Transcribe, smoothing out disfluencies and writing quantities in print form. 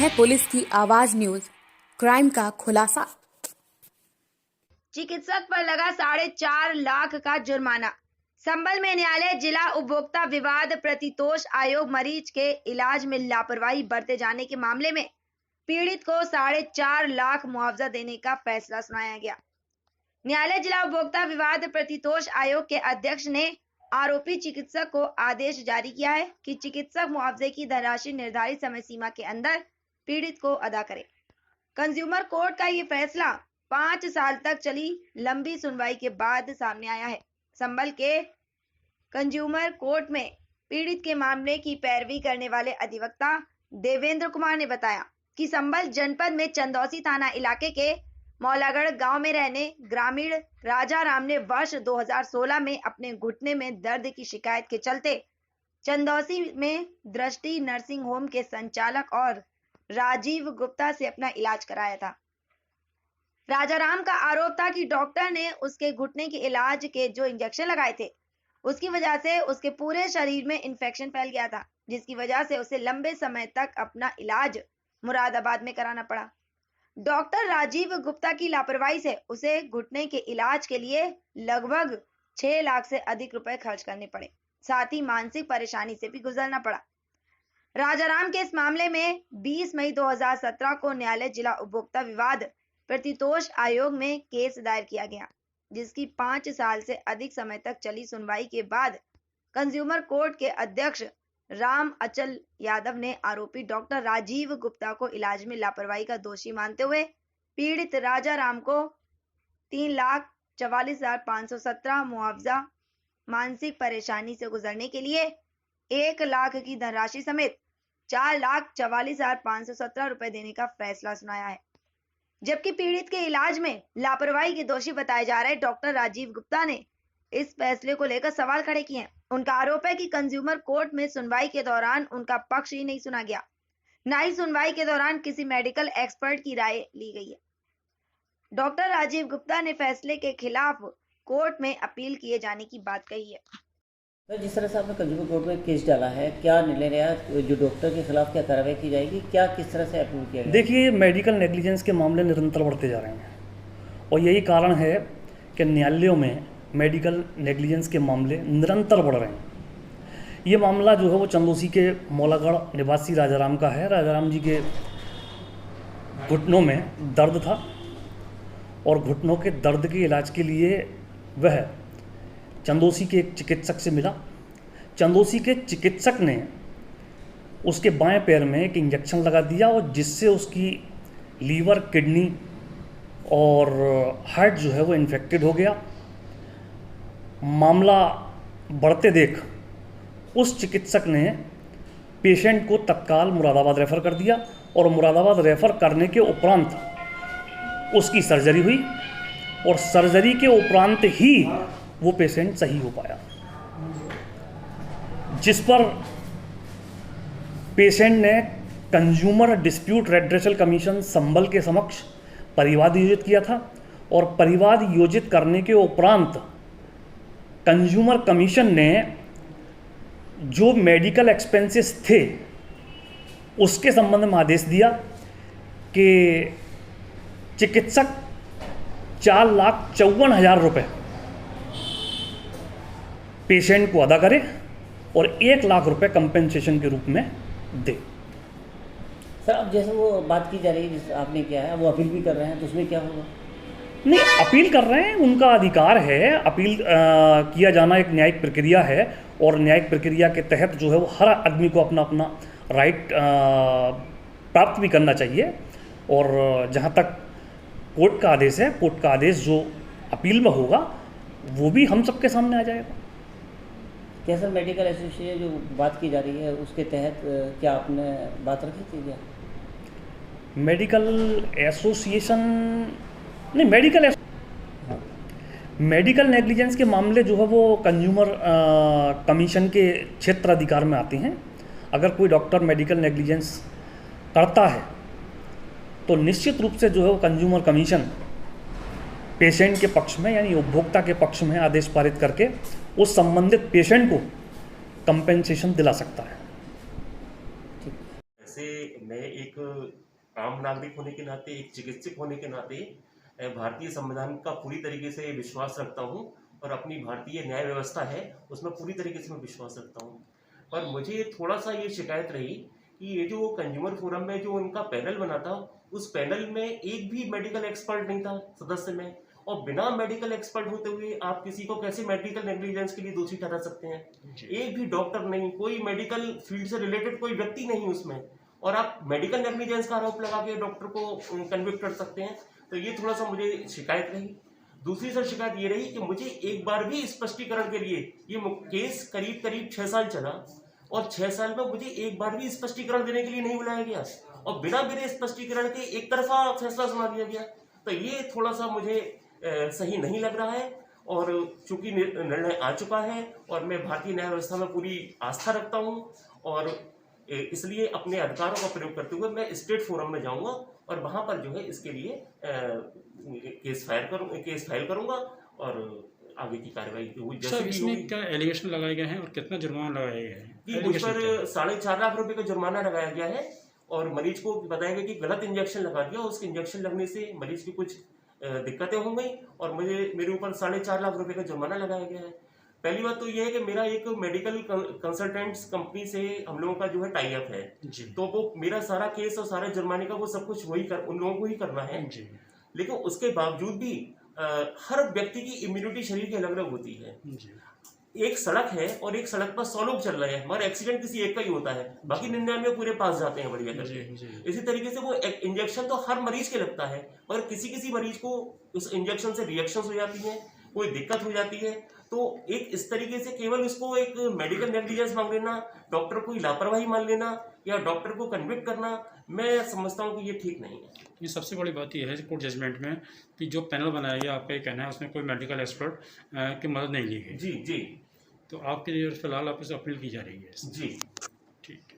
है पुलिस की आवाज न्यूज, क्राइम का खुलासा। चिकित्सक पर लगा 4.5 लाख का जुर्माना। संभल में न्यायालय जिला उपभोक्ता विवाद प्रतितोष आयोग मरीज के इलाज में लापरवाही बरते जाने के मामले में पीड़ित को 4.5 लाख मुआवजा देने का फैसला सुनाया गया। न्यायालय जिला उपभोक्ता विवाद प्रतितोष आयोग के अध्यक्ष ने आरोपी चिकित्सक को आदेश जारी किया है कि चिकित्सक मुआवजे की धनराशि निर्धारित समय सीमा के अंदर पीड़ित को अदा करे। कंज्यूमर कोर्ट का ये फैसला 5 साल तक चली लंबी सुनवाई के बाद सामने आया है। संभल के कंज्यूमर कोर्ट में पीड़ित के मामले की पैरवी करने वाले अधिवक्ता देवेंद्र कुमार ने बताया कि संभल जनपद में चंदौसी थाना इलाके के मौलागढ़ गांव में रहने ग्रामीण राजा राम ने वर्ष 2016 में अपने घुटने में दर्द की शिकायत के चलते चंदौसी में दृष्टि नर्सिंग होम के संचालक और राजीव गुप्ता से अपना इलाज कराया था। राजाराम का आरोप था कि डॉक्टर ने उसके घुटने के इलाज के जो इंजेक्शन लगाए थे उसकी वजह से उसके पूरे शरीर में इन्फेक्शन फैल गया था, जिसकी वजह से उसे लंबे समय तक अपना इलाज मुरादाबाद में कराना पड़ा। डॉक्टर राजीव गुप्ता की लापरवाही से उसे घुटने के इलाज के लिए लगभग 6 लाख से अधिक रुपए खर्च करने पड़े, साथ ही मानसिक परेशानी से भी गुजरना पड़ा। राजाराम के इस मामले में 20 मई 2017 को न्यायालय जिला उपभोक्ता विवाद प्रतितोष आयोग में केस दायर किया गया, जिसकी 5 साल से अधिक समय तक चली सुनवाई के बाद कंज्यूमर कोर्ट के अध्यक्ष राम अचल यादव ने आरोपी डॉक्टर राजीव गुप्ता को इलाज में लापरवाही का दोषी मानते हुए पीड़ित राजाराम को 3,44,517 मुआवजा, मानसिक परेशानी से गुजरने के लिए 1 लाख की धनराशि समेत 4,44,517 रुपए देने का फैसला सुनाया है। जबकि पीड़ित के इलाज में लापरवाही के दोषी बताए जा रहे डॉक्टर राजीव गुप्ता ने इस फैसले को लेकर सवाल खड़े किए हैं। उनका आरोप है कि कंज्यूमर कोर्ट में सुनवाई के दौरान उनका पक्ष ही नहीं सुना गया, न ही सुनवाई के दौरान किसी मेडिकल एक्सपर्ट की राय ली गई है। डॉक्टर राजीव गुप्ता ने फैसले के खिलाफ कोर्ट में अपील किए जाने की बात कही है। सर, जिस तरह से आपने कंज्यूमर कोर्ट में केस डाला है, क्या निर्णय रहा, जो डॉक्टर के खिलाफ क्या कार्रवाई की जाएगी, क्या किस तरह से अप्रूव किया गया? देखिए, मेडिकल नेग्लिजेंस के मामले निरंतर बढ़ते जा रहे हैं और यही कारण है कि न्यायालयों में मेडिकल नेग्लिजेंस के मामले निरंतर बढ़ रहे हैं। ये मामला जो है वो चंदौसी के मौलागढ़ निवासी राजाराम का है। राजाराम जी के घुटनों में दर्द था और घुटनों के दर्द के इलाज के लिए वह चंदौसी के एक चिकित्सक से मिला। चंदौसी के चिकित्सक ने उसके बाएं पैर में एक इंजेक्शन लगा दिया और जिससे उसकी लीवर, किडनी और हार्ट जो है वो इन्फेक्टेड हो गया। मामला बढ़ते देख उस चिकित्सक ने पेशेंट को तत्काल मुरादाबाद रेफ़र कर दिया और मुरादाबाद रेफ़र करने के उपरांत उसकी सर्जरी हुई और सर्जरी के उपरांत ही वो पेशेंट सही हो पाया, जिस पर पेशेंट ने कंज्यूमर डिस्प्यूट रेड्रेसल कमीशन संभल के समक्ष परिवाद योजित किया था और परिवाद योजित करने के उपरांत कंज्यूमर कमीशन ने जो मेडिकल एक्सपेंसेस थे उसके संबंध में आदेश दिया कि चिकित्सक 4,54,000 रुपये पेशेंट को अदा करे और 1 लाख रुपए कंपेंसेशन के रूप में दे। सर, अब जैसे वो बात की जा रही है जिस आपने किया है, वो अपील भी कर रहे हैं, तो उसमें क्या होगा? नहीं, अपील कर रहे हैं, उनका अधिकार है। अपील किया जाना एक न्यायिक प्रक्रिया है और न्यायिक प्रक्रिया के तहत जो है वो हर आदमी को अपना अपना राइट प्राप्त भी करना चाहिए। और जहाँ तक कोर्ट का आदेश है, कोर्ट का आदेश जो अपील में होगा वो भी हम सबके सामने आ जाएगा। क्या सर, मेडिकल एसोसिएशन जो बात की जा रही है उसके तहत क्या आपने बात रखी थी क्या? मेडिकल एसोसिएशन नहीं, मेडिकल नेग्लिजेंस के मामले जो है वो कंज्यूमर कमीशन के क्षेत्र अधिकार में आते हैं। अगर कोई डॉक्टर मेडिकल नेग्लिजेंस करता है तो निश्चित रूप से जो है वो कंज्यूमर कमीशन पेशेंट के पक्ष में यानी उपभोक्ता के पक्ष में आदेश पारित करके उस संबंधित पेशेंट को कंपेंसेशन दिला सकता है। ऐसे मैं एक आम नागरिक होने के नाते, एक चिकित्सक होने के नाते भारतीय संविधान का पूरी तरीके से विश्वास रखता हूँ और अपनी भारतीय न्याय व्यवस्था है उसमें पूरी तरीके से मैं विश्वास रखता हूँ। पर मुझे थोड़ा सा ये शिकायत रही कि ये जो कंज्यूमर फोरम में जो उनका पैनल बना था, उस पैनल में एक भी मेडिकल एक्सपर्ट नहीं था सदस्य में, और बिना मेडिकल एक्सपर्ट होते हुए आप किसी को कैसे मेडिकल नेग्लिजेंस के लिए दोषी ठहरा सकते हैं? एक भी डॉक्टर नहीं, कोई मेडिकल फील्ड से रिलेटेड कोई व्यक्ति नहीं उसमें, और आप मेडिकल नेग्लिजेंस का आरोप लगा के डॉक्टर को कन्विक्ट कर सकते हैं। तो ये थोड़ा सा मुझे शिकायत रही। दूसरी सर शिकायत ये रही कि मुझे एक बार भी स्पष्टीकरण के लिए, ये केस करीब 6 साल चला और 6 साल में मुझे एक बार भी स्पष्टीकरण देने के लिए नहीं बुलाया गया, और बिना मेरे स्पष्टीकरण के एक तरफा फैसला सुना दिया गया। तो ये थोड़ा सा मुझे सही नहीं लग रहा है, और चूंकि निर्णय आ चुका है और मैं भारतीय न्याय व्यवस्था में पूरी आस्था रखता हूँ, और इसलिए अपने अधिकारों का प्रयोग करते हुए मैं स्टेट फोरम में जाऊंगा और वहां पर जो है इसके लिए केस फाइल करूंगा और आगे की कार्रवाई हुई जैसे भी इसमें होगी। क्या एलिगेशन लगाए गए हैं और कितना जुर्माना लगाया गया है? कि मुझ पर 4.5 लाख रुपए का जुर्माना लगाया गया है, और मरीज को बताया गया कि गलत इंजेक्शन लगा दिया, उसके इंजेक्शन लगने से मरीज की कुछ दिक्कतें हो गई और मेरे ऊपर 4.5 लाख रुपए का जुर्माना लगाया गया है। पहली बात तो यह है कि मेरा एक मेडिकल कंसल्टेंट्स कंपनी से हम लोगों का जो है टाई अप है, तो वो मेरा सारा केस और सारे जुर्माने का वो सब कुछ उन लोगों को ही करना है। लेकिन उसके बावजूद भी हर व्यक्ति की इम्यूनिटी शरीर की अलग अलग होती है। एक सड़क है और एक सड़क पर 100 लोग चल रहे हैं, हमारा एक्सीडेंट किसी एक का ही होता है, बाकी 99 पूरे पास जाते हैं बढ़िया करके। इसी तरीके से वो इंजेक्शन तो हर मरीज के लगता है, और किसी मरीज को उस इंजेक्शन से रिएक्शन हो जाती है, कोई दिक्कत हो जाती है। तो एक इस तरीके से केवल उसको एक मेडिकल नेग्लिजेंस मान लेना, डॉक्टर को लापरवाही मान लेना या डॉक्टर को कन्विक्ट करना, मैं समझता हूँ कि ये ठीक नहीं है। ये सबसे बड़ी बात यह है कोर्ट जजमेंट में कि जो पैनल बनाया गया, आपका ये कहना है उसमें कोई मेडिकल एक्सपर्ट की मदद नहीं ली गई। जी जी तो आपके लिए फिलहाल आपसे अपील की जा रही है। जी ठीक है।